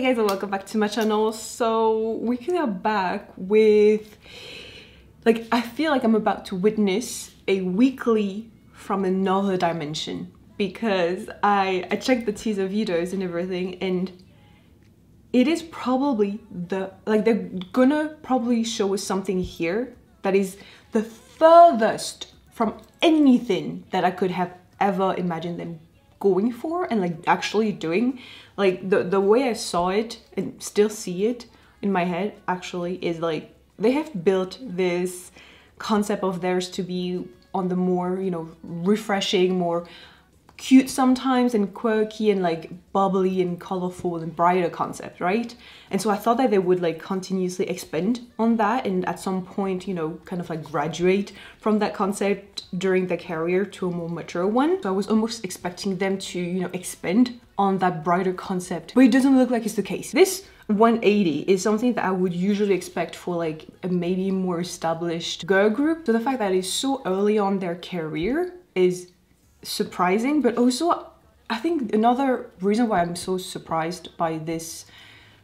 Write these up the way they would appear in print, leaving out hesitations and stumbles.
Hey guys, and welcome back to my channel. So we are back with, like, I feel like I'm about to witness a weekly from another dimension, because I checked the teaser videos and everything, and it is probably they're gonna probably show us something here that is the furthest from anything that I could have ever imagined them going for and like actually doing. Like the way I saw it and still see it in my head actually is like they have built this concept of theirs to be on the more, you know, refreshing, more cute sometimes and quirky and like bubbly and colorful and brighter concept, right? And so I thought that they would like continuously expand on that and at some point, you know, kind of like graduate from that concept during their career to a more mature one. So I was almost expecting them to, you know, expand on that brighter concept, but it doesn't look like it's the case. This 180 is something that I would usually expect for like a maybe more established girl group. So the fact that it's so early on their career is surprising, but also I think another reason why I'm so surprised by this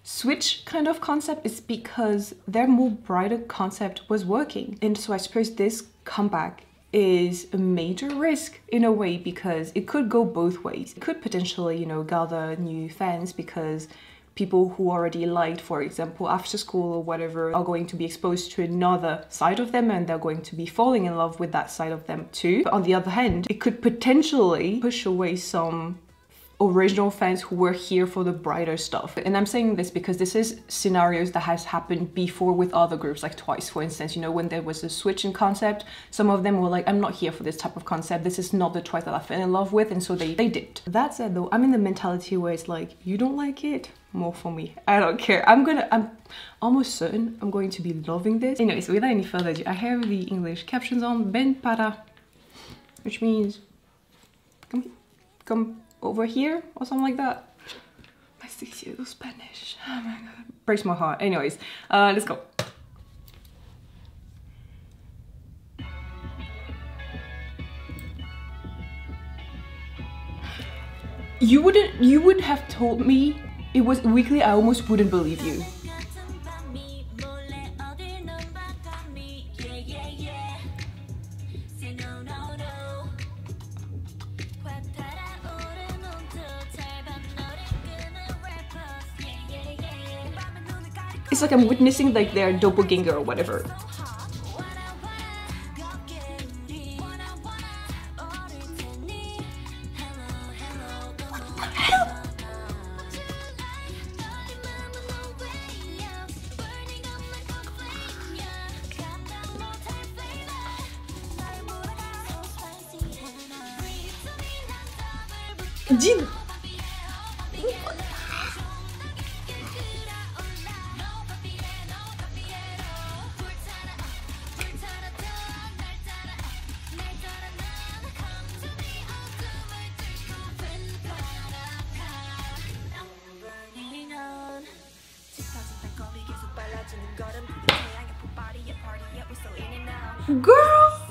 switch kind of concept is because their more brighter concept was working. And so I suppose this comeback is a major risk in a way, because it could go both ways. It could potentially, you know, gather new fans because people who already liked, for example, After School or whatever, are going to be exposed to another side of them and they're going to be falling in love with that side of them too. But on the other hand, it could potentially push away some original fans who were here for the brighter stuff. And I'm saying this because this is scenarios that has happened before with other groups, like Twice, for instance. You know, when there was a switch in concept, some of them were like, I'm not here for this type of concept. This is not the Twice that I fell in love with. And so they did. That said though, I'm in the mentality where it's like, you don't like it? More for me. I don't care. I'm almost certain I'm going to be loving this. Anyways, without any further ado, I have the English captions on. Ben para, which means come over here or something like that. My 6 years of Spanish. Oh my god. Breaks my heart. Anyways, let's go. You would have told me it was weekly, I almost wouldn't believe you. It's like I'm witnessing like their doppelganger or whatever. Girl!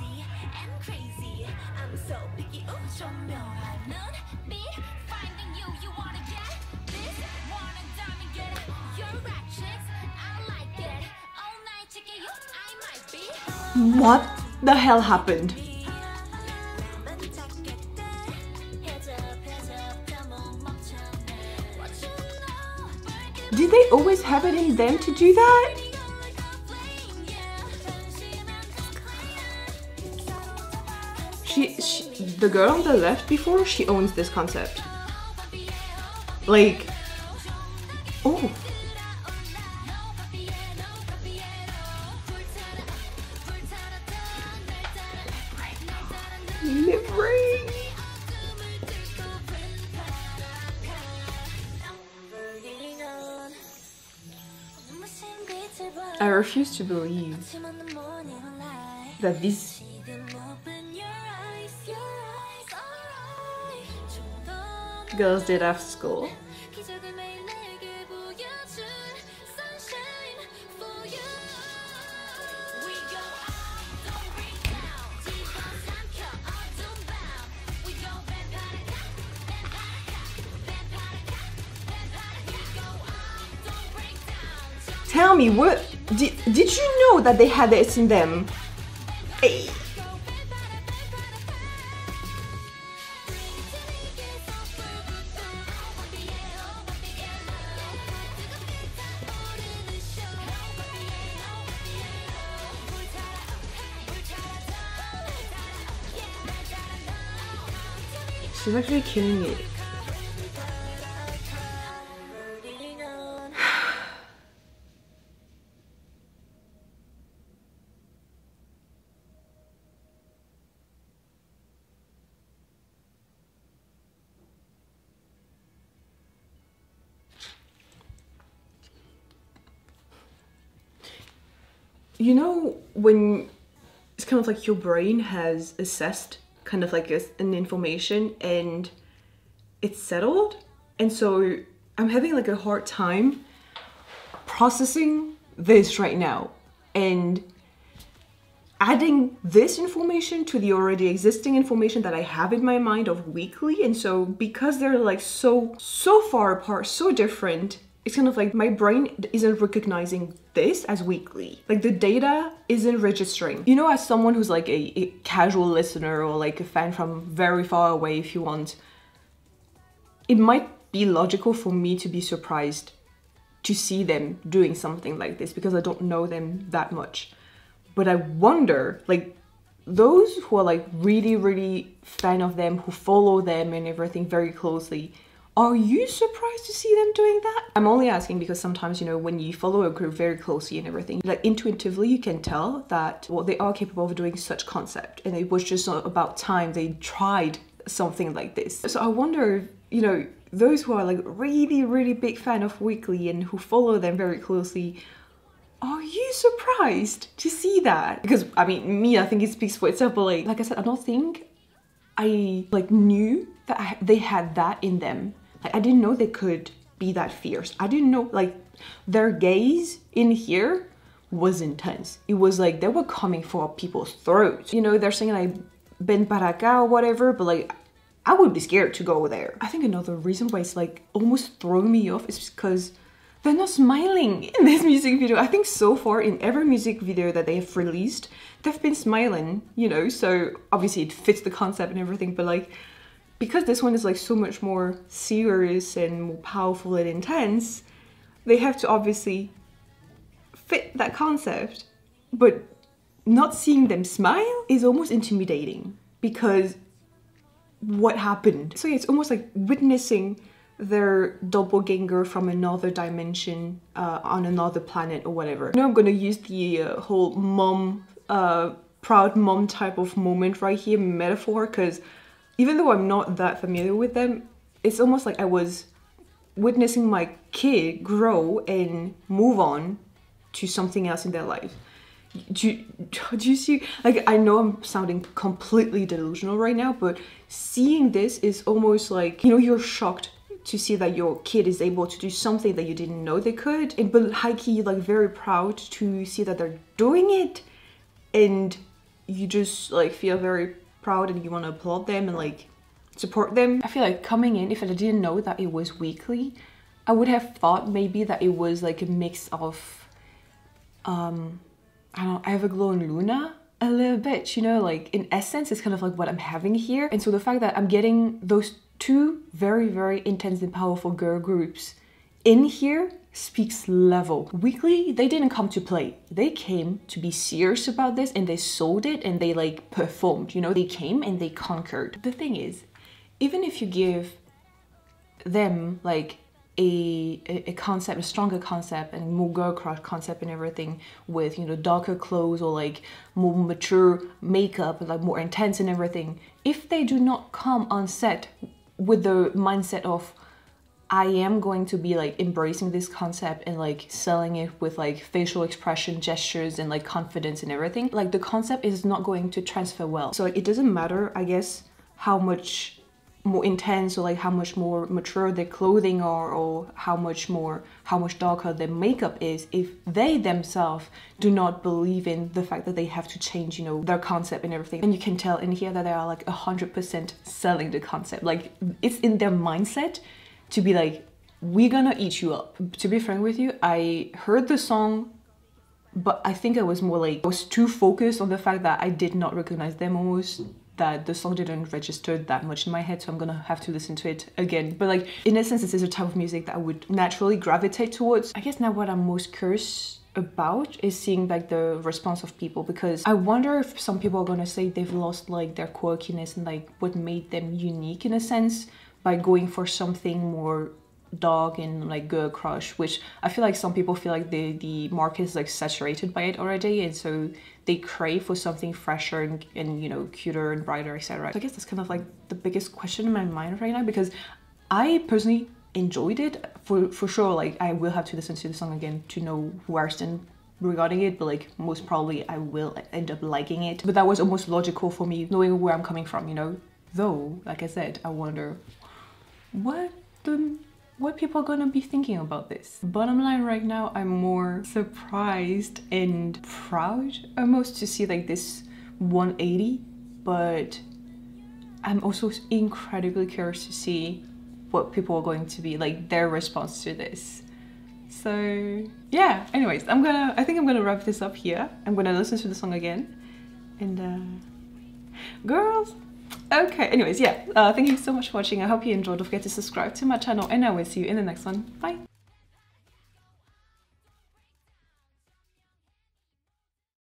What the hell happened? Did they always have it in them to do that? The girl on the left before, she owns this concept. Like, oh. Lip ring. I refuse to believe that these girls did After School. Tell me, what did you know that they had this in them? Hey. She's actually killing it. You know, when it's kind of like your brain has assessed kind of like an information and it's settled, and so I'm having like a hard time processing this right now and adding this information to the already existing information that I have in my mind of Weeekly. And so because they're like so far apart, so different, it's kind of like my brain isn't recognizing this as Weeekly. Like the data isn't registering. You know, as someone who's like a casual listener or like a fan from very far away, if you want, it might be logical for me to be surprised to see them doing something like this because I don't know them that much. But I wonder, like, those who are like really fan of them, who follow them and everything very closely, are you surprised to see them doing that? I'm only asking because sometimes, you know, when you follow a group very closely and everything, like intuitively you can tell that, well, they are capable of doing such concept, and it was just about time they tried something like this. So I wonder, you know, those who are like really big fan of Weeekly and who follow them very closely, are you surprised to see that? Because I mean, me, I think it speaks for itself, but like I said, I don't think I like knew that they had that in them. Like, I didn't know they could be that fierce. I didn't know, like, their gaze in here was intense. It was like they were coming for people's throats. You know, they're saying like "Ben para acá" or whatever, but like I would be scared to go there. I think another reason why it's like almost throwing me off is because they're not smiling in this music video. I think so far in every music video that they have released, they've been smiling, you know, so obviously it fits the concept and everything, but like, because this one is like so much more serious and more powerful and intense, they have to obviously fit that concept. But not seeing them smile is almost intimidating because what happened? So yeah, it's almost like witnessing their doppelganger from another dimension on another planet or whatever. You know, I'm gonna use the whole mom, proud mom type of moment right here, metaphor, because even though I'm not that familiar with them, it's almost like I was witnessing my kid grow and move on to something else in their life. Do you see? Like, I know I'm sounding completely delusional right now, but seeing this is almost like, you know, you're shocked to see that your kid is able to do something that you didn't know they could, and but highkey, like very proud to see that they're doing it, and you just like feel very proud and you want to applaud them and like support them. I feel like coming in, if I didn't know that it was Weeekly, I would have thought maybe that it was like a mix of I don't know, Everglow and Loona a little bit, you know, like in essence it's kind of like what I'm having here. And so the fact that I'm getting those two very intense and powerful girl groups in here speaks level. Weeekly, they didn't come to play. They came to be serious about this, and they sold it, and they like performed, you know, they came and they conquered. The thing is, even if you give them like a concept, a stronger concept and more girl crush concept and everything, with, you know, darker clothes or like more mature makeup, like more intense and everything, if they do not come on set with the mindset of I am going to be like embracing this concept and like selling it with like facial expression, gestures and like confidence and everything, like the concept is not going to transfer well. So like, it doesn't matter, I guess, how much more intense or like how much more mature their clothing are, or how much darker their makeup is, if they themselves do not believe in the fact that they have to change, you know, their concept and everything. And you can tell in here that they are like 100% selling the concept. Like, it's in their mindset to be like, "We Gonna Eat You Up." To be frank with you, I heard the song, but I think I was more like, I was too focused on the fact that I did not recognize them almost, that the song didn't register that much in my head, so I'm gonna have to listen to it again. But like, in a sense, this is a type of music that I would naturally gravitate towards. I guess now what I'm most curious about is seeing like the response of people, because I wonder if some people are gonna say they've lost like their quirkiness and like what made them unique in a sense by going for something more dark and like girl crush, which I feel like some people feel like the market is like saturated by it already, and so they crave for something fresher and you know, cuter and brighter, etc. So I guess that's kind of like the biggest question in my mind right now, because I personally enjoyed it for sure. Like, I will have to listen to the song again to know where I stand regarding it, but like most probably I will end up liking it. But that was almost logical for me, knowing where I'm coming from, you know. Though, like I said, I wonder what people are gonna be thinking about this. Bottom line right now, I'm more surprised and proud almost to see like this 180, but I'm also incredibly curious to see what people are going to be like, their response to this. So yeah, anyways, I think I'm gonna wrap this up here. I'm gonna listen to the song again, and girls, okay, anyways, yeah, thank you so much for watching. I hope you enjoyed. Don't forget to subscribe to my channel, and I will see you in the next one. Bye.